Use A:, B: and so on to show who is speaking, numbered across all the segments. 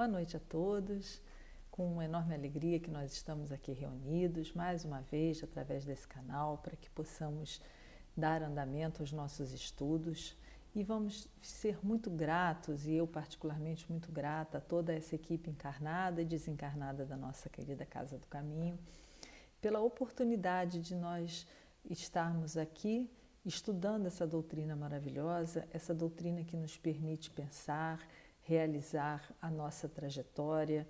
A: Boa noite a todos, com uma enorme alegria que nós estamos aqui reunidos mais uma vez através desse canal para que possamos dar andamento aos nossos estudos e vamos ser muito gratos, e eu particularmente muito grata a toda essa equipe encarnada e desencarnada da nossa querida Casa do Caminho, pela oportunidade de nós estarmos aqui estudando essa doutrina maravilhosa, essa doutrina que nos permite pensar, realizar a nossa trajetória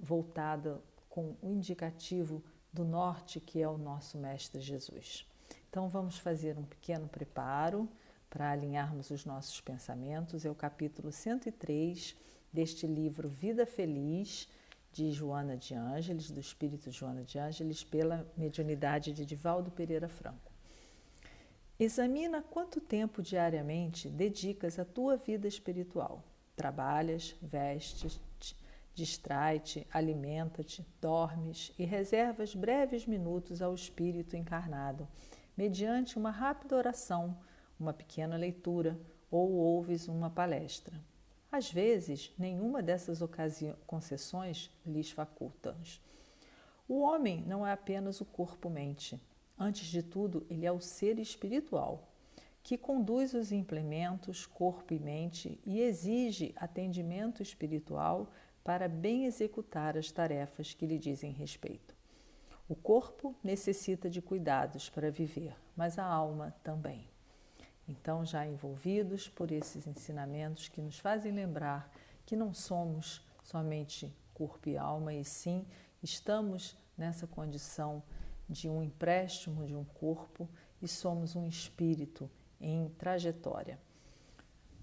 A: voltada com o indicativo do norte, que é o nosso Mestre Jesus. Então vamos fazer um pequeno preparo para alinharmos os nossos pensamentos. É o capítulo 103 deste livro Vida Feliz, de Joana de Ângeles, do Espírito Joana de Ângeles, pela mediunidade de Divaldo Pereira Franco. Examina quanto tempo diariamente dedicas à tua vida espiritual. Trabalhas, vestes, distrai-te, alimenta-te, dormes e reservas breves minutos ao espírito encarnado, mediante uma rápida oração, uma pequena leitura ou ouves uma palestra. Às vezes, nenhuma dessas concessões lhes facultas. O homem não é apenas o corpo-mente. Antes de tudo, ele é o ser espiritual, que conduz os implementos, corpo e mente, e exige atendimento espiritual para bem executar as tarefas que lhe dizem respeito. O corpo necessita de cuidados para viver, mas a alma também. Então, já envolvidos por esses ensinamentos que nos fazem lembrar que não somos somente corpo e alma, e sim estamos nessa condição de um empréstimo de um corpo e somos um espírito em trajetória.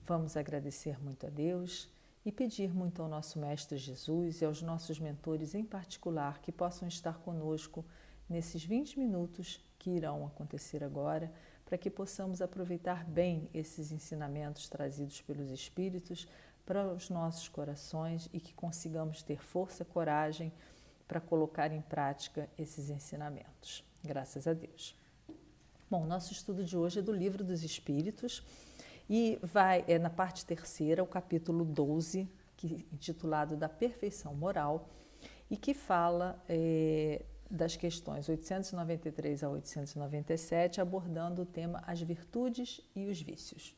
A: Vamos agradecer muito a Deus e pedir muito ao nosso Mestre Jesus e aos nossos mentores em particular que possam estar conosco nesses 20 minutos que irão acontecer agora, para que possamos aproveitar bem esses ensinamentos trazidos pelos Espíritos para os nossos corações e que consigamos ter força e coragem para colocar em prática esses ensinamentos. Graças a Deus. Bom, nosso estudo de hoje é do Livro dos Espíritos e é na parte terceira, o capítulo 12, intitulado Da Perfeição Moral, e que fala das questões 893 a 897, abordando o tema As Virtudes e os Vícios.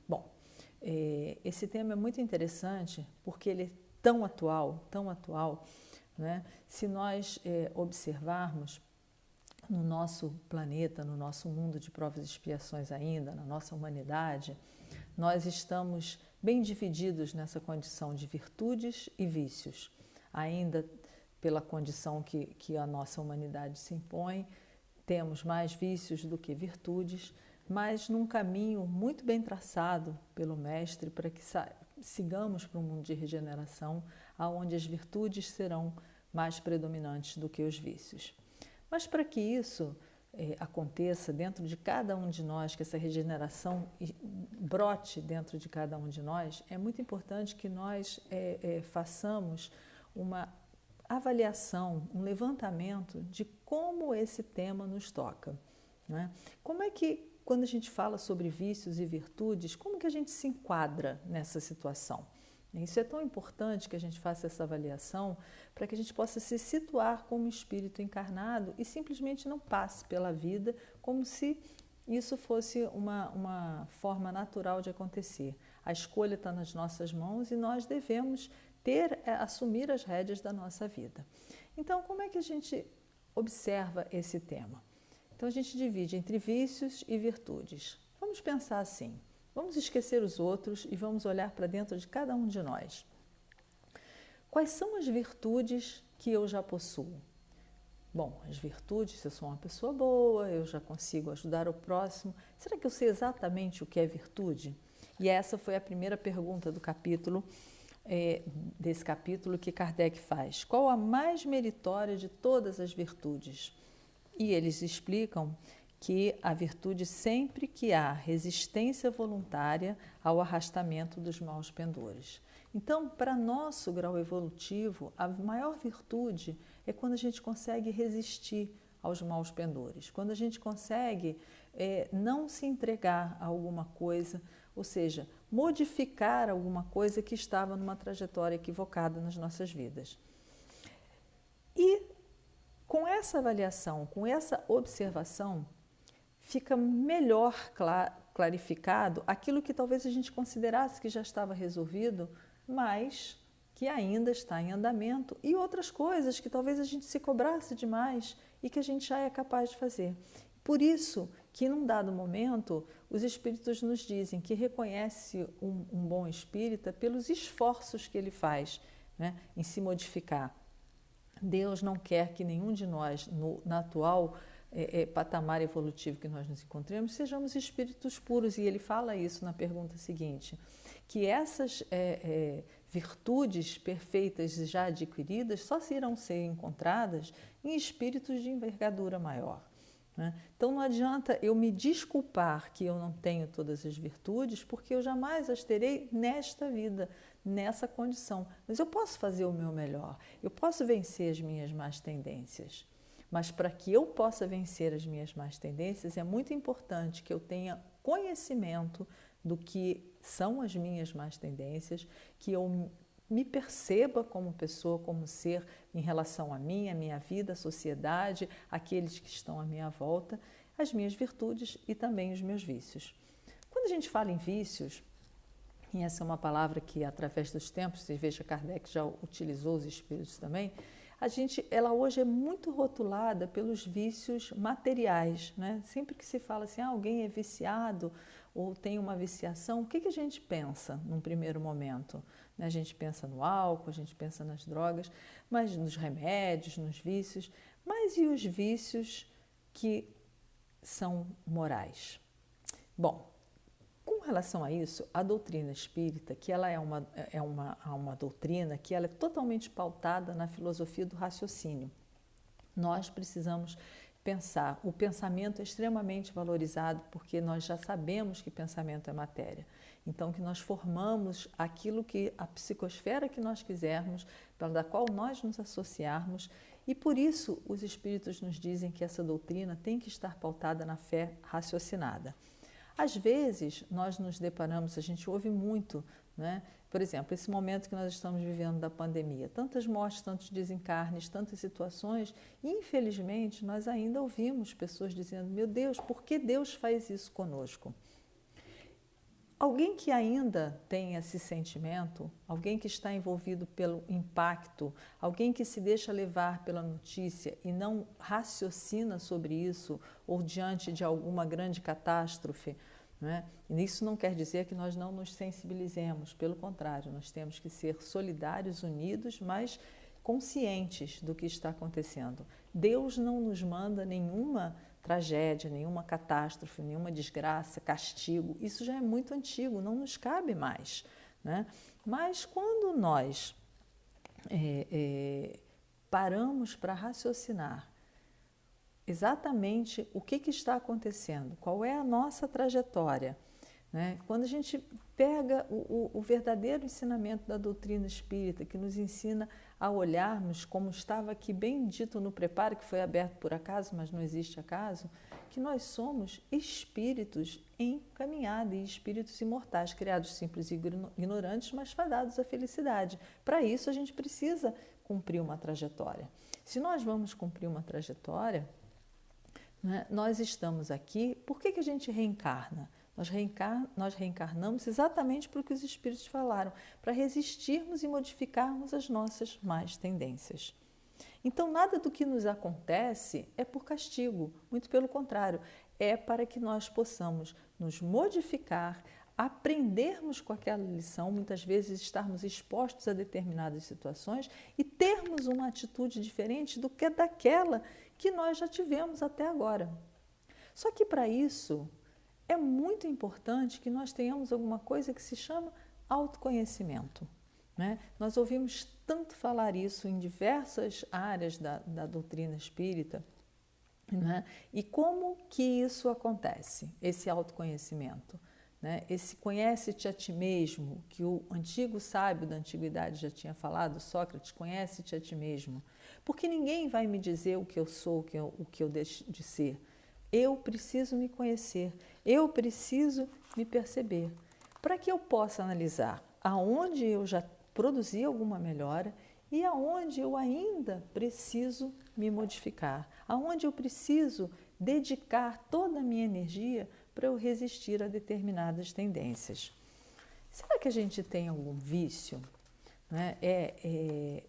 A: Bom, esse tema é muito interessante porque ele é tão atual, né? Se nós observarmos no nosso planeta, no nosso mundo de provas e expiações ainda, na nossa humanidade, nós estamos bem divididos nessa condição de virtudes e vícios, ainda pela condição que a nossa humanidade se impõe, temos mais vícios do que virtudes, mas num caminho muito bem traçado pelo Mestre para que sigamos para um mundo de regeneração, onde as virtudes serão mais predominantes do que os vícios. Mas para que isso aconteça dentro de cada um de nós, que essa regeneração brote dentro de cada um de nós, é muito importante que nós façamos uma avaliação, um levantamento de como esse tema nos toca, né? Como é que, quando a gente fala sobre vícios e virtudes, como que a gente se enquadra nessa situação? Isso é tão importante que a gente faça essa avaliação para que a gente possa se situar como espírito encarnado e simplesmente não passe pela vida como se isso fosse uma forma natural de acontecer. A escolha está nas nossas mãos e nós devemos assumir as rédeas da nossa vida. Então, como é que a gente observa esse tema? Então, a gente divide entre vícios e virtudes. Vamos pensar assim. Vamos esquecer os outros e vamos olhar para dentro de cada um de nós. Quais são as virtudes que eu já possuo? Bom, as virtudes, se eu sou uma pessoa boa, eu já consigo ajudar o próximo. Será que eu sei exatamente o que é virtude? E essa foi a primeira pergunta do capítulo, desse capítulo que Kardec faz. Qual a mais meritória de todas as virtudes? E eles explicam que a virtude sempre que há resistência voluntária ao arrastamento dos maus pendores. Então, para nosso grau evolutivo, a maior virtude é quando a gente consegue resistir aos maus pendores, quando a gente consegue não se entregar a alguma coisa, ou seja, modificar alguma coisa que estava numa trajetória equivocada nas nossas vidas. E com essa avaliação, com essa observação, fica melhor clarificado aquilo que talvez a gente considerasse que já estava resolvido, mas que ainda está em andamento, e outras coisas que talvez a gente se cobrasse demais e que a gente já é capaz de fazer. Por isso que, num dado momento, os espíritos nos dizem que reconhece um bom espírita pelos esforços que ele faz, né, em se modificar. Deus não quer que nenhum de nós, na atual patamar evolutivo que nós nos encontremos, sejamos espíritos puros. E ele fala isso na pergunta seguinte, que essas virtudes perfeitas já adquiridas só irão ser encontradas em espíritos de envergadura maior. Né? Então não adianta eu me desculpar que eu não tenho todas as virtudes, porque eu jamais as terei nesta vida, nessa condição. Mas eu posso fazer o meu melhor, eu posso vencer as minhas más tendências. Mas para que eu possa vencer as minhas más tendências, é muito importante que eu tenha conhecimento do que são as minhas más tendências, que eu me perceba como pessoa, como ser em relação a mim, a minha vida, a sociedade, aqueles que estão à minha volta, as minhas virtudes e também os meus vícios. Quando a gente fala em vícios, e essa é uma palavra que através dos tempos, você veja, Kardec já utilizou, os espíritos também, ela hoje é muito rotulada pelos vícios materiais, né? Sempre que se fala assim, alguém é viciado ou tem uma viciação, o que a gente pensa num primeiro momento? A gente pensa no álcool, a gente pensa nas drogas, mas nos remédios, nos vícios. Mas e os vícios que são morais? Bom, com relação a isso, a doutrina espírita, que ela é uma doutrina que ela é totalmente pautada na filosofia do raciocínio. Nós precisamos pensar. O pensamento é extremamente valorizado porque nós já sabemos que pensamento é matéria. Então, que nós formamos aquilo que a psicosfera que nós quisermos, da qual nós nos associarmos, e por isso os espíritos nos dizem que essa doutrina tem que estar pautada na fé raciocinada. Às vezes, nós nos deparamos, a gente ouve muito, né? Por exemplo, esse momento que nós estamos vivendo da pandemia, tantas mortes, tantos desencarnes, tantas situações, e infelizmente nós ainda ouvimos pessoas dizendo, meu Deus, por que Deus faz isso conosco? Alguém que ainda tem esse sentimento, alguém que está envolvido pelo impacto, alguém que se deixa levar pela notícia e não raciocina sobre isso ou diante de alguma grande catástrofe, né? Isso não quer dizer que nós não nos sensibilizemos, pelo contrário, nós temos que ser solidários, unidos, mas conscientes do que está acontecendo. Deus não nos manda nenhuma tragédia, nenhuma catástrofe, nenhuma desgraça, castigo. Isso já é muito antigo, não nos cabe mais, né? Mas quando nós paramos para raciocinar exatamente o que está acontecendo, qual é a nossa trajetória, né? Quando a gente pega o verdadeiro ensinamento da doutrina espírita, que nos ensina a olharmos, como estava aqui bem dito no preparo, que foi aberto por acaso, mas não existe acaso, que nós somos espíritos em caminhada e espíritos imortais, criados simples e ignorantes, mas fadados à felicidade. Para isso, a gente precisa cumprir uma trajetória. Se nós vamos cumprir uma trajetória, né, nós estamos aqui, por que a gente reencarna? Nós reencarnamos exatamente por que os espíritos falaram, para resistirmos e modificarmos as nossas más tendências. Então, nada do que nos acontece é por castigo, muito pelo contrário, é para que nós possamos nos modificar, aprendermos com aquela lição, muitas vezes estarmos expostos a determinadas situações e termos uma atitude diferente do que daquela que nós já tivemos até agora. Só que para isso é muito importante que nós tenhamos alguma coisa que se chama autoconhecimento, né? Nós ouvimos tanto falar isso em diversas áreas da doutrina espírita, né? E como que isso acontece, esse autoconhecimento, né? Esse conhece-te a ti mesmo, que o antigo sábio da antiguidade já tinha falado, Sócrates, conhece-te a ti mesmo, porque ninguém vai me dizer o que eu sou, o que eu deixo de ser. Eu preciso me conhecer, eu preciso me perceber. para que eu possa analisar aonde eu já produzi alguma melhora e aonde eu ainda preciso me modificar, aonde eu preciso dedicar toda a minha energia para eu resistir a determinadas tendências. Será que a gente tem algum vício? Né?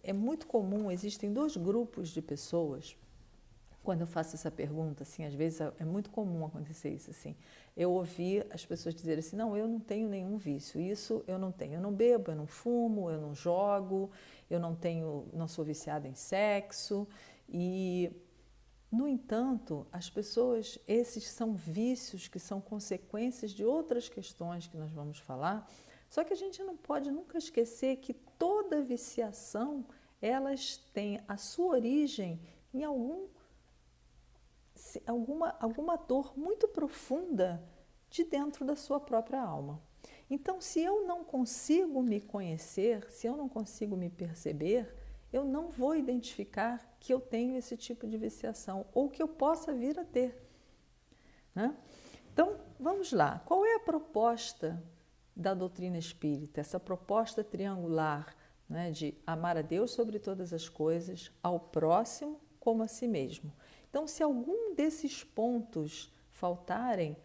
A: É muito comum, existem dois grupos de pessoas. Quando eu faço essa pergunta, assim, às vezes é muito comum acontecer isso, assim. Eu ouvi as pessoas dizerem assim, não, eu não tenho nenhum vício, isso eu não tenho. Eu não bebo, eu não fumo, eu não jogo, eu não sou viciada em sexo. E, no entanto, as pessoas, esses são vícios que são consequências de outras questões que nós vamos falar. Só que a gente não pode nunca esquecer que toda viciação, elas têm a sua origem em alguma dor muito profunda de dentro da sua própria alma. Então, se eu não consigo me conhecer, se eu não consigo me perceber, eu não vou identificar que eu tenho esse tipo de viciação ou que eu possa vir a ter. Né? Então, vamos lá. Qual é a proposta da doutrina espírita? Essa proposta triangular, né, de amar a Deus sobre todas as coisas, ao próximo como a si mesmo. Então, se algum desses pontos faltarem,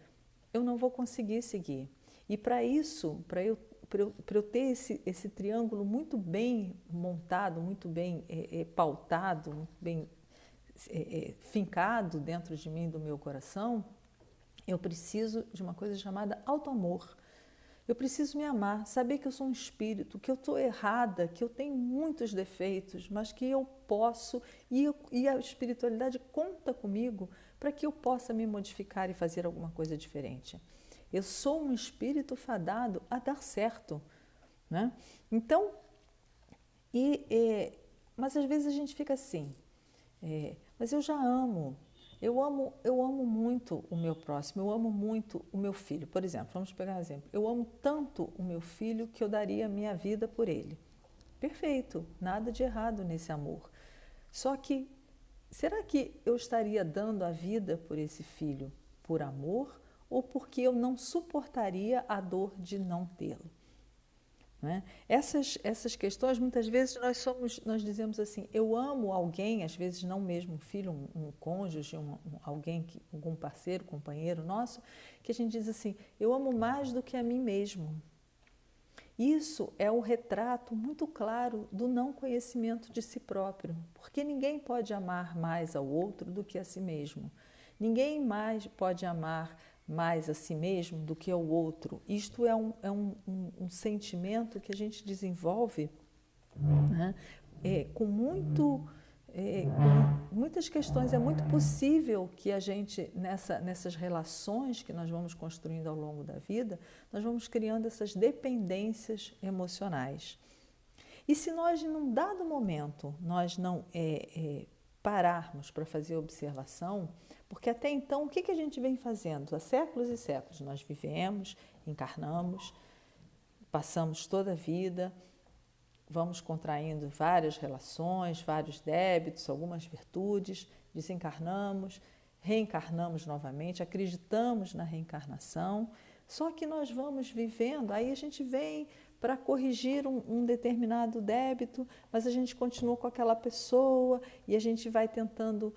A: eu não vou conseguir seguir. E para isso, para eu ter esse triângulo muito bem montado, muito bem pautado, muito bem fincado dentro de mim, do meu coração, eu preciso de uma coisa chamada autoamor. Eu preciso me amar, saber que eu sou um espírito, que eu estou errada, que eu tenho muitos defeitos, mas que eu posso, e a espiritualidade conta comigo para que eu possa me modificar e fazer alguma coisa diferente. Eu sou um espírito fadado a dar certo. Né? Então, mas às vezes a gente fica assim, mas eu já amo. Eu amo muito o meu próximo, eu amo muito o meu filho. Por exemplo, vamos pegar um exemplo. Eu amo tanto o meu filho que eu daria a minha vida por ele. Perfeito, nada de errado nesse amor. Só que, será que eu estaria dando a vida por esse filho por amor ou porque eu não suportaria a dor de não tê-lo? Né? Essas questões, muitas vezes nós dizemos assim, eu amo alguém, às vezes não mesmo um filho, um cônjuge, alguém, algum parceiro, companheiro nosso, que a gente diz assim, eu amo mais do que a mim mesmo. Isso é o retrato muito claro do não conhecimento de si próprio, porque ninguém pode amar mais ao outro do que a si mesmo. Ninguém mais pode amar mais a si mesmo do que ao outro. Isto é um sentimento que a gente desenvolve, né, com muitas questões. É muito possível que a gente, nessas relações que nós vamos construindo ao longo da vida, nós vamos criando essas dependências emocionais. E se nós, num dado momento, nós não pararmos para fazer observação, porque até então, o que a gente vem fazendo? Há séculos e séculos nós vivemos, encarnamos, passamos toda a vida, vamos contraindo várias relações, vários débitos, algumas virtudes, desencarnamos, reencarnamos novamente, acreditamos na reencarnação, só que nós vamos vivendo, aí a gente vem para corrigir um determinado débito, mas a gente continua com aquela pessoa e a gente vai tentando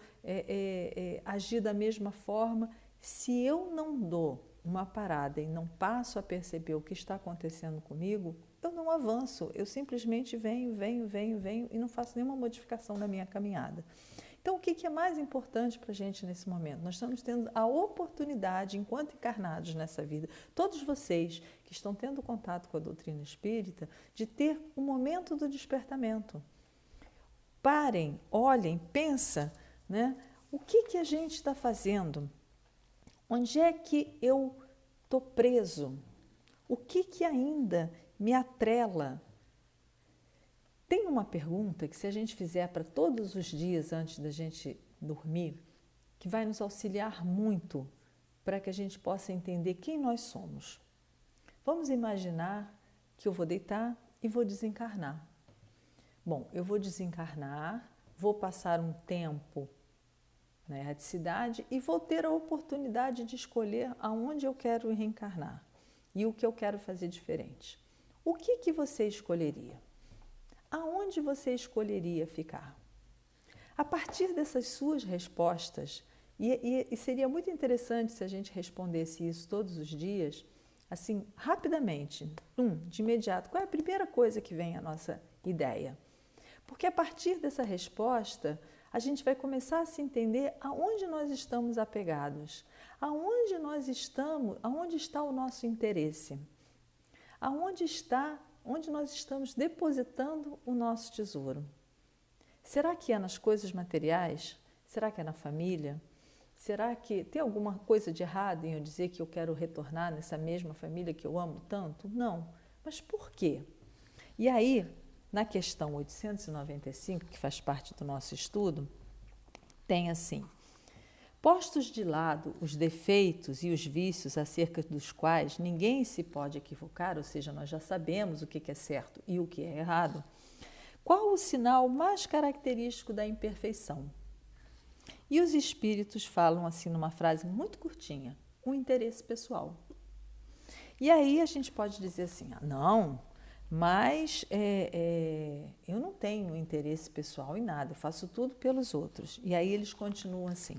A: agir da mesma forma. Se eu não dou uma parada e não passo a perceber o que está acontecendo comigo, eu não avanço, eu simplesmente venho e não faço nenhuma modificação na minha caminhada. Então, o que é mais importante para a gente nesse momento? Nós estamos tendo a oportunidade, enquanto encarnados nessa vida, todos vocês que estão tendo contato com a doutrina espírita, de ter um momento do despertamento. Parem, olhem, pensem, né? O que a gente está fazendo? Onde é que eu estou preso? O que ainda me atrela? Tem uma pergunta que, se a gente fizer para todos os dias antes da gente dormir, que vai nos auxiliar muito para que a gente possa entender quem nós somos. Vamos imaginar que eu vou deitar e vou desencarnar. Bom, eu vou desencarnar, vou passar um tempo na erradicidade e vou ter a oportunidade de escolher aonde eu quero reencarnar. e o que eu quero fazer diferente. O que você escolheria? Aonde você escolheria ficar? A partir dessas suas respostas, e seria muito interessante se a gente respondesse isso todos os dias, assim, rapidamente, de imediato, qual é a primeira coisa que vem à nossa ideia? Porque a partir dessa resposta, a gente vai começar a se entender aonde nós estamos apegados, aonde nós estamos, aonde está o nosso interesse, onde nós estamos depositando o nosso tesouro. Será que é nas coisas materiais? Será que é na família? Será que tem alguma coisa de errado em eu dizer que eu quero retornar nessa mesma família que eu amo tanto? Não. Mas por quê? E aí, na questão 895, que faz parte do nosso estudo, tem assim: postos de lado os defeitos e os vícios acerca dos quais ninguém se pode equivocar, ou seja, nós já sabemos o que é certo e o que é errado, qual o sinal mais característico da imperfeição? E os espíritos falam assim numa frase muito curtinha: o interesse pessoal. E aí a gente pode dizer assim: não, mas eu não tenho interesse pessoal em nada, eu faço tudo pelos outros. E aí eles continuam assim: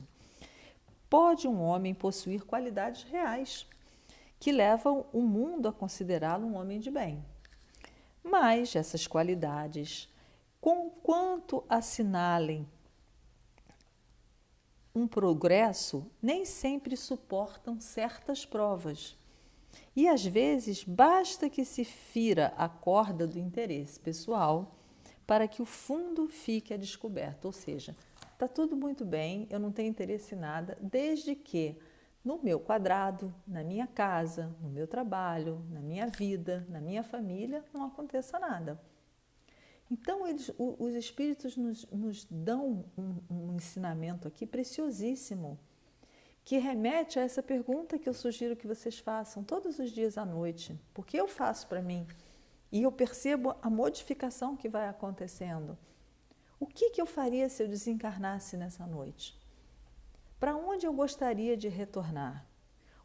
A: pode um homem possuir qualidades reais que levam o mundo a considerá-lo um homem de bem. Mas essas qualidades, conquanto assinalem um progresso, nem sempre suportam certas provas. E às vezes basta que se fira a corda do interesse pessoal para que o fundo fique a descoberto. Ou seja, está tudo muito bem, eu não tenho interesse em nada, desde que no meu quadrado, na minha casa, no meu trabalho, na minha vida, na minha família, não aconteça nada. Então, os espíritos nos dão um ensinamento aqui preciosíssimo, que remete a essa pergunta que eu sugiro que vocês façam todos os dias à noite. Porque eu faço para mim e eu percebo a modificação que vai acontecendo. O que eu faria se eu desencarnasse nessa noite? Para onde eu gostaria de retornar?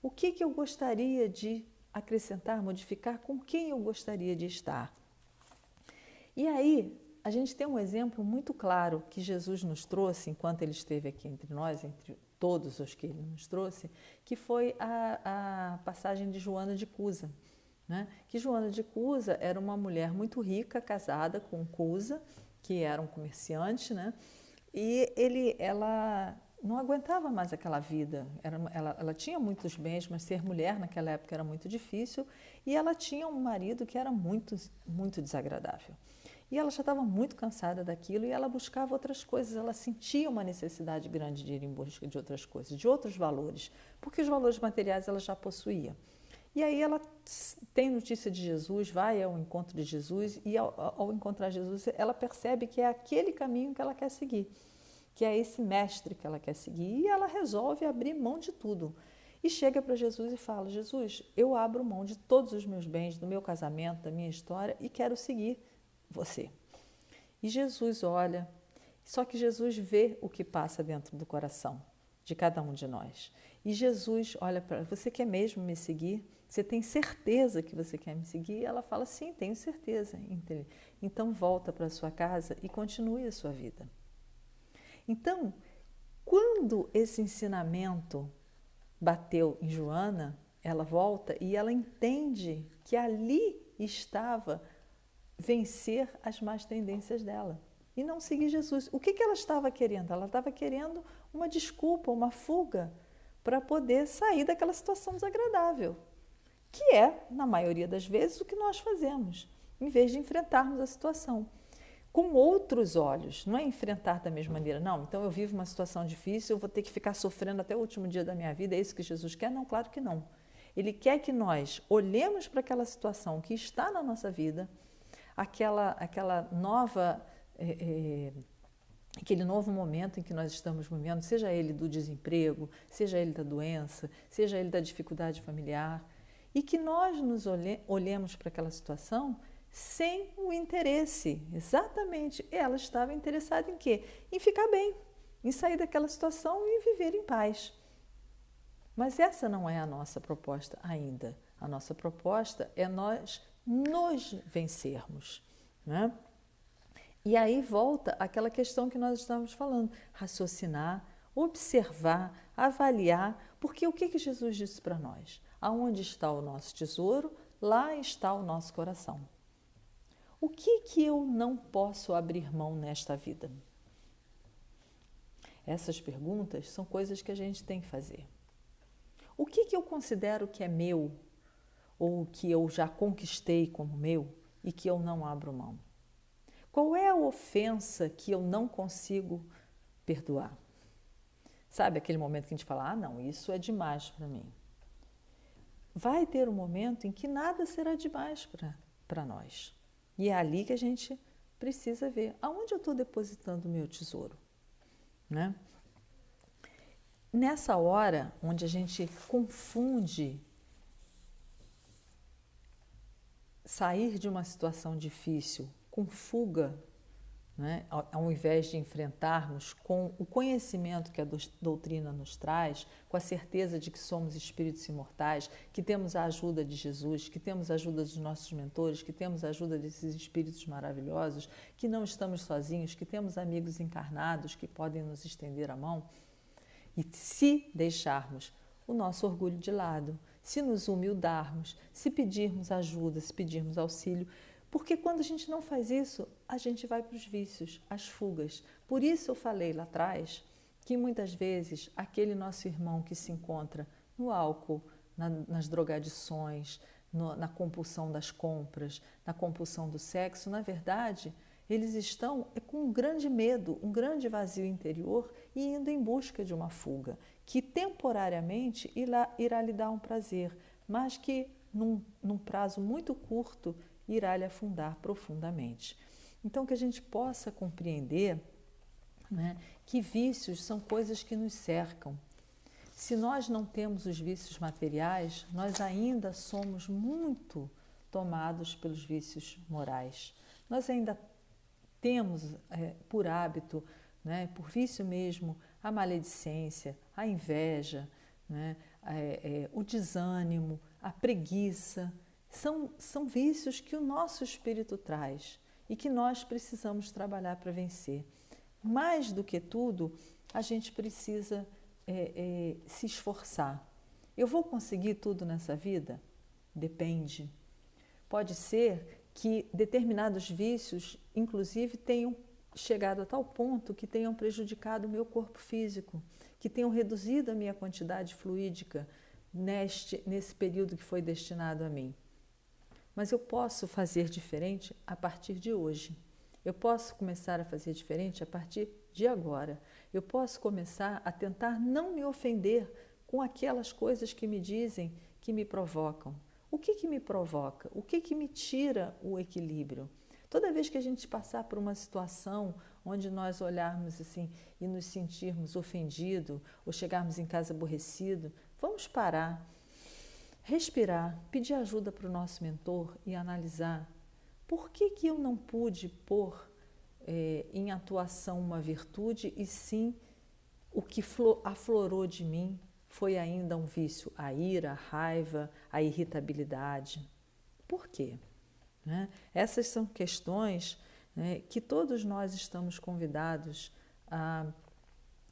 A: O que eu gostaria de acrescentar, modificar? Com quem eu gostaria de estar? E aí, a gente tem um exemplo muito claro que Jesus nos trouxe enquanto ele esteve aqui entre nós, entre todos os que ele nos trouxe, que foi a passagem de Joana de Cusa. Né? Que Joana de Cusa era uma mulher muito rica, casada com Cusa, que era um comerciante, né? E ela não aguentava mais aquela vida. Ela tinha muitos bens, mas ser mulher naquela época era muito difícil, e ela tinha um marido que era muito, muito desagradável. E ela já estava muito cansada daquilo e ela buscava outras coisas, ela sentia uma necessidade grande de ir em busca de outras coisas, de outros valores, porque os valores materiais ela já possuía. E aí ela tem notícia de Jesus, vai ao encontro de Jesus e ao encontrar Jesus ela percebe que é aquele caminho que ela quer seguir, que é esse mestre que ela quer seguir, e ela resolve abrir mão de tudo. E chega para Jesus e fala: Jesus, eu abro mão de todos os meus bens, do meu casamento, da minha história e quero seguir você. E Jesus olha, só que Jesus vê o que passa dentro do coração de cada um de nós. E Jesus olha para ela: você quer mesmo me seguir? Você tem certeza que você quer me seguir? E ela fala: sim, tenho certeza. Então volta para a sua casa e continue a sua vida. Então, quando esse ensinamento bateu em Joana, ela volta e ela entende que ali estava vencer as más tendências dela e não seguir Jesus. O que ela estava querendo? Ela estava querendo uma desculpa, uma fuga para poder sair daquela situação desagradável, que é, na maioria das vezes, o que nós fazemos, em vez de enfrentarmos a situação com outros olhos. Não é enfrentar da mesma maneira, não, então eu vivo uma situação difícil, eu vou ter que ficar sofrendo até o último dia da minha vida, é isso que Jesus quer? Não, claro que não. Ele quer que nós olhemos para aquela situação que está na nossa vida, aquela nova, aquele novo momento em que nós estamos vivendo, seja ele do desemprego, seja ele da doença, seja ele da dificuldade familiar, e que nós nos olhemos para aquela situação sem o interesse. Exatamente, ela estava interessada em quê? Em ficar bem, em sair daquela situação e viver em paz. Mas essa não é a nossa proposta ainda. A nossa proposta é nós nos vencermos, né? E aí volta aquela questão que nós estávamos falando, raciocinar, observar, avaliar, porque o que Jesus disse para nós? Aonde está o nosso tesouro, lá está o nosso coração. O que eu não posso abrir mão nesta vida? Essas perguntas são coisas que a gente tem que fazer. O que eu considero que é meu, ou que eu já conquistei como meu e que eu não abro mão? Qual é a ofensa que eu não consigo perdoar? Sabe aquele momento que a gente fala, não, isso é demais para mim. Vai ter um momento em que nada será demais para nós. E é ali que a gente precisa ver aonde eu estou depositando o meu tesouro, né? Nessa hora onde a gente confunde sair de uma situação difícil com fuga, né, ao invés de enfrentarmos com o conhecimento que a doutrina nos traz, com a certeza de que somos espíritos imortais, que temos a ajuda de Jesus, que temos a ajuda dos nossos mentores, que temos a ajuda desses espíritos maravilhosos, que não estamos sozinhos, que temos amigos encarnados que podem nos estender a mão. E se deixarmos o nosso orgulho de lado, se nos humildarmos, se pedirmos ajuda, se pedirmos auxílio, porque quando a gente não faz isso, a gente vai para os vícios, às fugas. Por isso eu falei lá atrás que muitas vezes aquele nosso irmão que se encontra no álcool, nas drogadições, na compulsão das compras, na compulsão do sexo, na verdade, eles estão com um grande medo, um grande vazio interior e indo em busca de uma fuga, que temporariamente irá lhe dar um prazer, mas que num prazo muito curto irá lhe afundar profundamente. Então, que a gente possa compreender, né, que vícios são coisas que nos cercam. Se nós não temos os vícios materiais, nós ainda somos muito tomados pelos vícios morais. Nós ainda temos por hábito, né, por vício mesmo, a maledicência, a inveja, né, o desânimo, a preguiça. São vícios que o nosso espírito traz e que nós precisamos trabalhar para vencer. Mais do que tudo, a gente precisa se esforçar. Eu vou conseguir tudo nessa vida? Depende. Pode ser que determinados vícios, inclusive, tenham chegado a tal ponto que tenham prejudicado o meu corpo físico, que tenham reduzido a minha quantidade fluídica nesse período que foi destinado a mim. Mas eu posso fazer diferente a partir de hoje. Eu posso começar a fazer diferente a partir de agora. Eu posso começar a tentar não me ofender com aquelas coisas que me dizem, que me provocam. O que me provoca? O que me tira o equilíbrio? Toda vez que a gente passar por uma situação onde nós olharmos assim e nos sentirmos ofendidos ou chegarmos em casa aborrecido, vamos parar, respirar, pedir ajuda para o nosso mentor e analisar por que eu não pude pôr em atuação uma virtude e sim o que aflorou de mim foi ainda um vício, a ira, a raiva, a irritabilidade. Por quê? Né? Essas são questões, né, que todos nós estamos convidados a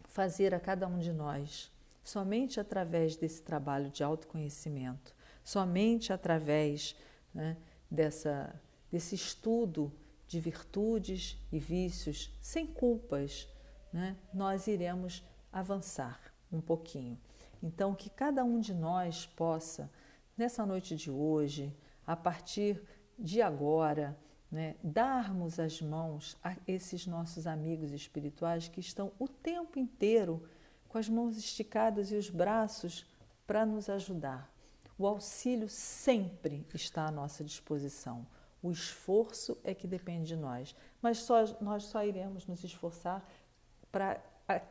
A: fazer a cada um de nós. Somente através desse trabalho de autoconhecimento, somente através, né, desse estudo de virtudes e vícios, sem culpas, né, nós iremos avançar um pouquinho. Então, que cada um de nós possa, nessa noite de hoje, a partir de agora, né, darmos as mãos a esses nossos amigos espirituais que estão o tempo inteiro com as mãos esticadas e os braços para nos ajudar. O auxílio sempre está à nossa disposição. O esforço é que depende de nós, mas nós só iremos nos esforçar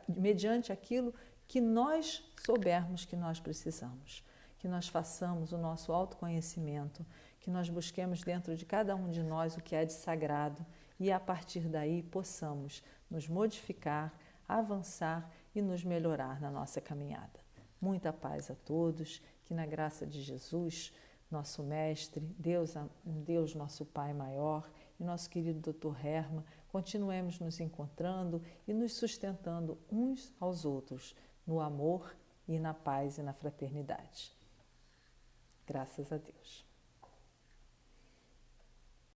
A: mediante aquilo que nós soubermos que nós precisamos, que nós façamos o nosso autoconhecimento, que nós busquemos dentro de cada um de nós o que há de sagrado e a partir daí possamos nos modificar, avançar e nos melhorar na nossa caminhada. Muita paz a todos, que na graça de Jesus nosso mestre, Deus nosso Pai maior e nosso querido Dr. Hermann, continuemos nos encontrando e nos sustentando uns aos outros no amor e na paz e na fraternidade. Graças a Deus.